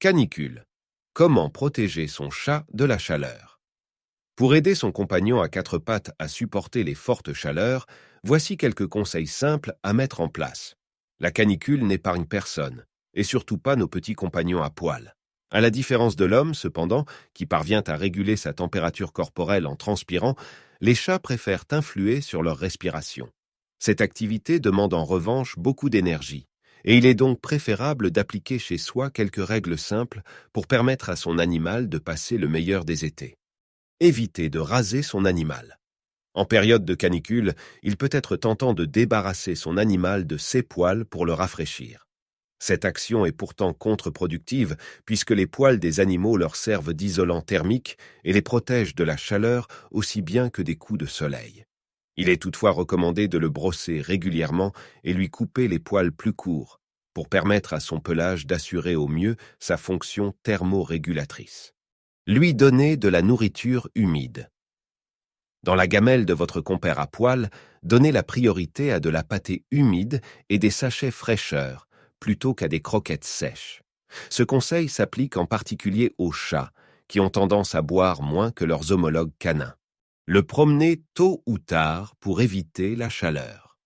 Canicule. Comment protéger son chat de la chaleur? Pour aider son compagnon à quatre pattes à supporter les fortes chaleurs, voici quelques conseils simples à mettre en place. La canicule n'épargne personne, et surtout pas nos petits compagnons à poil. À la différence de l'homme, cependant, qui parvient à réguler sa température corporelle en transpirant, les chats préfèrent influer sur leur respiration. Cette activité demande en revanche beaucoup d'énergie, et il est donc préférable d'appliquer chez soi quelques règles simples pour permettre à son animal de passer le meilleur des étés. Évitez de raser son animal. En période de canicule, il peut être tentant de débarrasser son animal de ses poils pour le rafraîchir. Cette action est pourtant contre-productive puisque les poils des animaux leur servent d'isolant thermique et les protègent de la chaleur aussi bien que des coups de soleil. Il est toutefois recommandé de le brosser régulièrement et lui couper les poils plus courts pour permettre à son pelage d'assurer au mieux sa fonction thermorégulatrice. Lui donner de la nourriture humide. Dans la gamelle de votre compère à poil, donnez la priorité à de la pâtée humide et des sachets fraîcheur, plutôt qu'à des croquettes sèches. Ce conseil s'applique en particulier aux chats, qui ont tendance à boire moins que leurs homologues canins. Le promener tôt ou tard pour éviter la chaleur.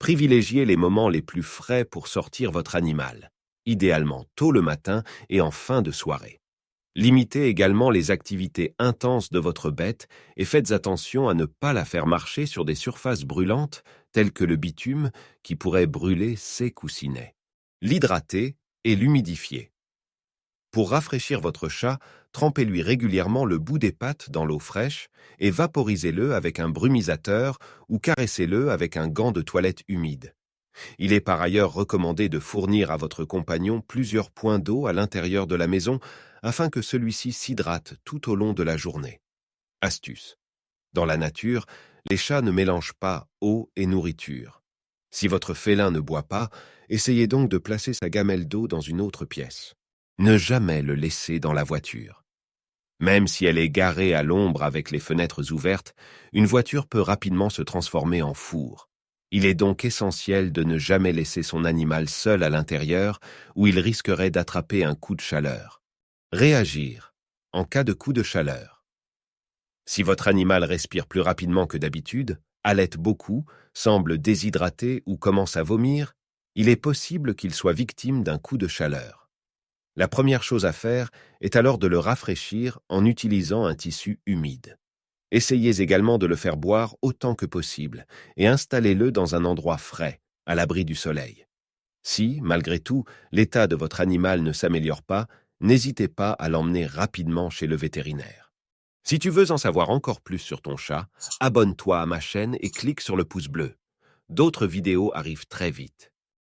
Privilégiez les moments les plus frais pour sortir votre animal, idéalement tôt le matin et en fin de soirée. Limitez également les activités intenses de votre bête et faites attention à ne pas la faire marcher sur des surfaces brûlantes telles que le bitume qui pourrait brûler ses coussinets. L'hydrater et l'humidifier. Pour rafraîchir votre chat, trempez-lui régulièrement le bout des pattes dans l'eau fraîche et vaporisez-le avec un brumisateur ou caressez-le avec un gant de toilette humide. Il est par ailleurs recommandé de fournir à votre compagnon plusieurs points d'eau à l'intérieur de la maison afin que celui-ci s'hydrate tout au long de la journée. Astuce. Dans la nature, les chats ne mélangent pas eau et nourriture. Si votre félin ne boit pas, essayez donc de placer sa gamelle d'eau dans une autre pièce. Ne jamais le laisser dans la voiture. Même si elle est garée à l'ombre avec les fenêtres ouvertes, une voiture peut rapidement se transformer en four. Il est donc essentiel de ne jamais laisser son animal seul à l'intérieur où il risquerait d'attraper un coup de chaleur. Réagir en cas de coup de chaleur. Si votre animal respire plus rapidement que d'habitude, halète beaucoup, semble déshydraté ou commence à vomir, il est possible qu'il soit victime d'un coup de chaleur. La première chose à faire est alors de le rafraîchir en utilisant un tissu humide. Essayez également de le faire boire autant que possible et installez-le dans un endroit frais, à l'abri du soleil. Si, malgré tout, l'état de votre animal ne s'améliore pas, n'hésitez pas à l'emmener rapidement chez le vétérinaire. Si tu veux en savoir encore plus sur ton chat, abonne-toi à ma chaîne et clique sur le pouce bleu. D'autres vidéos arrivent très vite.